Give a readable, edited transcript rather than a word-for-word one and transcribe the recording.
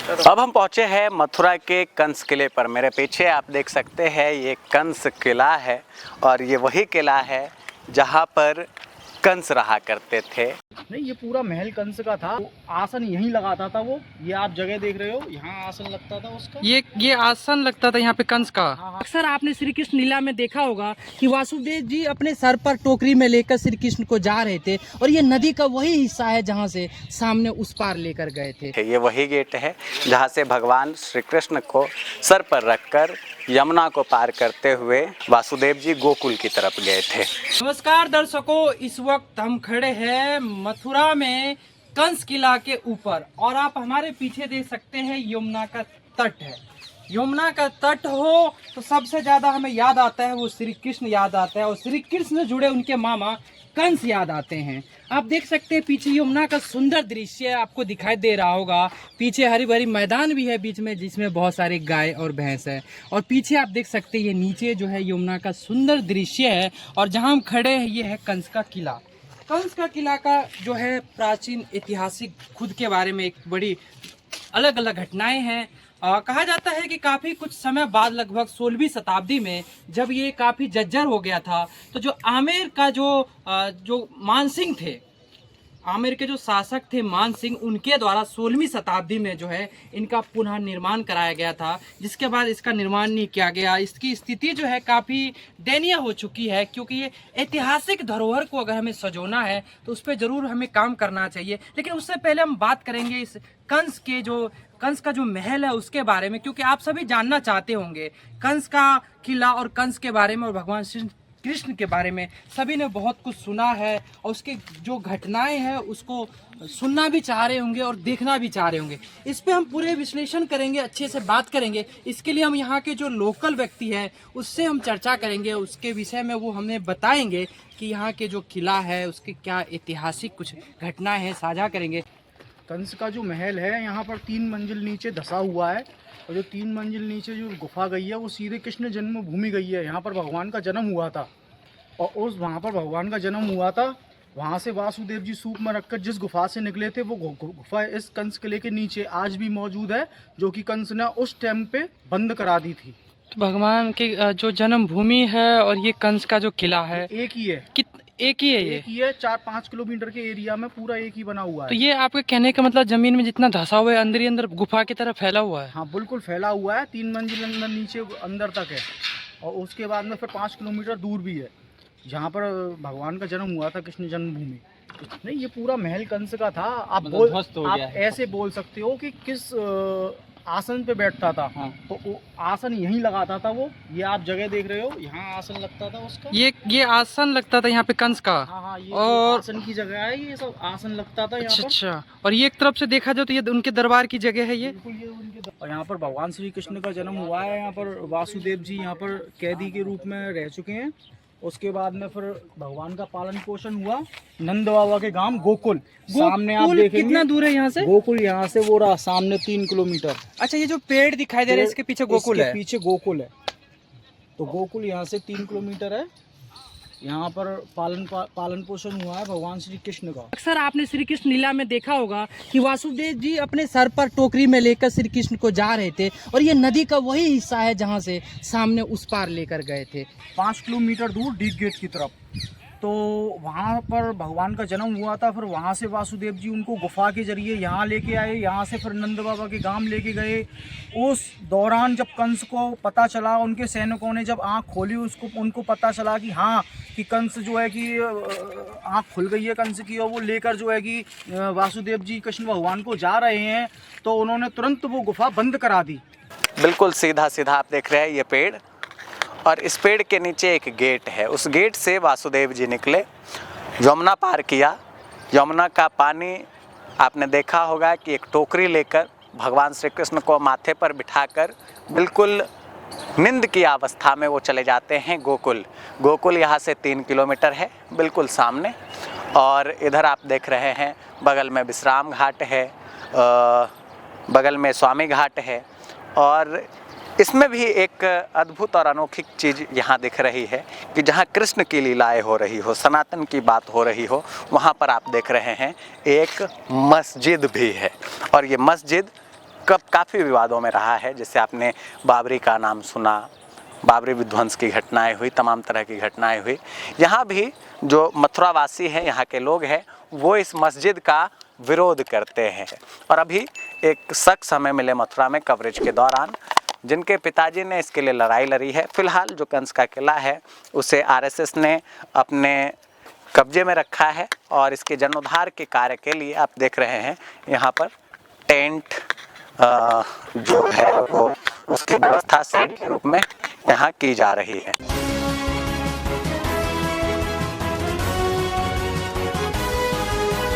अब हम पहुंचे हैं मथुरा के कंस किले पर। मेरे पीछे आप देख सकते हैं ये कंस किला है और ये वही किला है जहां पर कंस रहा करते थे। नहीं, ये पूरा महल कंस का था। वो आसन यहीं लगाता था वो। ये आप जगह देख रहे हो, यहाँ आसन लगता था उसका। ये आसन लगता था यहाँ पे कंस का। हाँ। अक्सर आपने श्री कृष्ण लीला में देखा होगा कि वासुदेव जी अपने सर पर टोकरी में लेकर श्री कृष्ण को जा रहे थे और ये नदी का वही हिस्सा है जहाँ से सामने उस पार लेकर गए थे। ये वही गेट है जहाँ से भगवान श्री कृष्ण को सर पर रखकर यमुना को पार करते हुए वासुदेव जी गोकुल की तरफ गए थे। नमस्कार दर्शकों, इस वक्त हम खड़े हैं मथुरा में कंस किला के ऊपर और आप हमारे पीछे देख सकते हैं यमुना का तट है। यमुना का तट हो तो सबसे ज्यादा हमें याद आता है वो श्री कृष्ण याद आता है और श्री कृष्ण से जुड़े उनके मामा कंस याद आते हैं। आप देख सकते हैं पीछे यमुना का सुंदर दृश्य आपको दिखाई दे रहा होगा। पीछे हरी भरी मैदान भी है बीच में जिसमें बहुत सारे गाय और भैंस है और पीछे आप देख सकते हैं ये नीचे जो है यमुना का सुंदर दृश्य है और जहां हम खड़े हैं ये है कंस का किला। कंस का किला का जो है प्राचीन ऐतिहासिक खुद के बारे में एक बड़ी अलग अलग घटनाएं हैं। कहा जाता है कि काफ़ी कुछ समय बाद लगभग 16वीं शताब्दी में जब ये काफ़ी जर्जर हो गया था तो जो आमेर का जो मानसिंह थे, आमेर के जो शासक थे मानसिंह, उनके द्वारा 16वीं शताब्दी में जो है इनका पुनः निर्माण कराया गया था, जिसके बाद इसका निर्माण नहीं किया गया। इसकी स्थिति जो है काफ़ी दयनीय हो चुकी है क्योंकि ये ऐतिहासिक धरोहर को अगर हमें सजोना है तो उस पर ज़रूर हमें काम करना चाहिए। लेकिन उससे पहले हम बात करेंगे इस कंस का जो महल है उसके बारे में, क्योंकि आप सभी जानना चाहते होंगे कंस का किला और कंस के बारे में और भगवान श्री कृष्ण के बारे में सभी ने बहुत कुछ सुना है और उसके जो घटनाएं हैं उसको सुनना भी चाह रहे होंगे और देखना भी चाह रहे होंगे। इस पे हम पूरे विश्लेषण करेंगे, अच्छे से बात करेंगे। इसके लिए हम यहाँ के जो लोकल व्यक्ति है उससे हम चर्चा करेंगे, उसके विषय में वो हमें बताएंगे कि यहाँ के जो किला है उसके क्या ऐतिहासिक कुछ घटनाएं हैं, साझा करेंगे। कंस का जो महल है यहाँ पर 3 मंजिल नीचे धसा हुआ है और जो 3 मंजिल नीचे जो गुफा गई है वो सीधे कृष्ण जन्मभूमि गई है। यहाँ पर भगवान का जन्म हुआ था और वहाँ पर भगवान का जन्म हुआ था, वहाँ से वासुदेव जी सूप में रखकर जिस गुफा से निकले थे वो गुफा इस कंस किले के नीचे आज भी मौजूद है, जो कि कंस ने उस टाइम पे बंद करा दी थी। तो भगवान की जो जन्मभूमि है और ये कंस का जो किला है एक ही है। एक ही है ये? एक ही है, 4-5 किलोमीटर के एरिया में पूरा एक ही बना हुआ है। तो ये आपके कहने का मतलब जमीन में जितना धसा हुआ है अंदर ही अंदर गुफा की तरफ फैला हुआ है? हाँ बिल्कुल फैला हुआ है, 3 मंजिल अंदर नीचे अंदर तक है और उसके बाद में फिर 5 किलोमीटर दूर भी है जहाँ पर भगवान का जन्म हुआ था, कृष्ण जन्मभूमि। नहीं, ये पूरा महल कंस का था। आप ऐसे बोल सकते हो कि किस आसन पे बैठता था। हाँ। तो वो आसन यहीं लगाता था वो। ये आप जगह देख रहे हो, यहाँ आसन लगता था उसका। ये आसन लगता था यहाँ पे कंस का। हाँ, ये और आसन की जगह है, ये सब आसन लगता था यहाँ पर। अच्छा, और ये एक तरफ से देखा जाए तो ये उनके दरबार की जगह है ये? बिल्कुल, ये उनके और यहाँ पर भगवान श्री कृष्ण का जन्म हुआ है। यहाँ पर वासुदेव जी यहाँ पर कैदी के रूप में रह चुके हैं। उसके बाद में फिर भगवान का पालन पोषण हुआ नंद बाबा के गांव गोकुल। सामने आप देखेंगे कितना दूर है यहाँ से? गोकुल यहाँ से वो रहा सामने 3 किलोमीटर। अच्छा, ये जो पेड़ दिखाई दे रहे हैं इसके पीछे गोकुल है? पीछे गोकुल है। तो गोकुल यहाँ से 3 किलोमीटर है। यहाँ पर पालन पोषण हुआ है भगवान श्री कृष्ण का। अक्सर आपने श्री कृष्ण लीला में देखा होगा कि वासुदेव जी अपने सर पर टोकरी में लेकर श्री कृष्ण को जा रहे थे और ये नदी का वही हिस्सा है जहाँ से सामने उस पार लेकर गए थे 5 किलोमीटर दूर डीप गेट की तरफ। तो वहाँ पर भगवान का जन्म हुआ था। फिर वहाँ से वासुदेव जी उनको गुफा के जरिए यहाँ लेके आए, यहाँ से फिर नंद बाबा के गांव लेके गए। उस दौरान जब कंस को पता चला, उनके सैनिकों ने जब आँख खोली उनको पता चला कि हाँ कि कंस जो है कि आँख खुल गई है कंस की और वो लेकर जो है कि वासुदेव जी कृष्ण भगवान को जा रहे हैं, तो उन्होंने तुरंत वो गुफा बंद करा दी। बिल्कुल सीधा सीधा आप देख रहे हैं ये पेड़ और इस पेड़ के नीचे एक गेट है। उस गेट से वासुदेव जी निकले, यमुना पार किया। यमुना का पानी आपने देखा होगा कि एक टोकरी लेकर भगवान श्री कृष्ण को माथे पर बिठाकर बिल्कुल नींद की अवस्था में वो चले जाते हैं गोकुल। गोकुल यहाँ से 3 किलोमीटर है बिल्कुल सामने। और इधर आप देख रहे हैं बगल में विश्राम घाट है, बगल में स्वामी घाट है और इसमें भी एक अद्भुत और अनोखी चीज़ यहाँ दिख रही है कि जहाँ कृष्ण की लीलाएं हो रही हो, सनातन की बात हो रही हो, वहाँ पर आप देख रहे हैं एक मस्जिद भी है। और ये मस्जिद काफ़ी विवादों में रहा है। जैसे आपने बाबरी का नाम सुना, बाबरी विध्वंस की घटनाएं हुई, तमाम तरह की घटनाएं हुई। यहाँ भी जो मथुरावासी हैं, यहाँ के लोग हैं, वो इस मस्जिद का विरोध करते हैं। और अभी एक शख्स हमें मिले मथुरा में कवरेज के दौरान, जिनके पिताजी ने इसके लिए लड़ाई लड़ी है। फिलहाल जो कंस का किला है उसे आरएसएस ने अपने कब्जे में रखा है और इसके जीर्णोद्धार के कार्य के लिए आप देख रहे हैं यहाँ पर टेंट जो है वो उसकी व्यवस्था सही के रूप में यहाँ की जा रही है।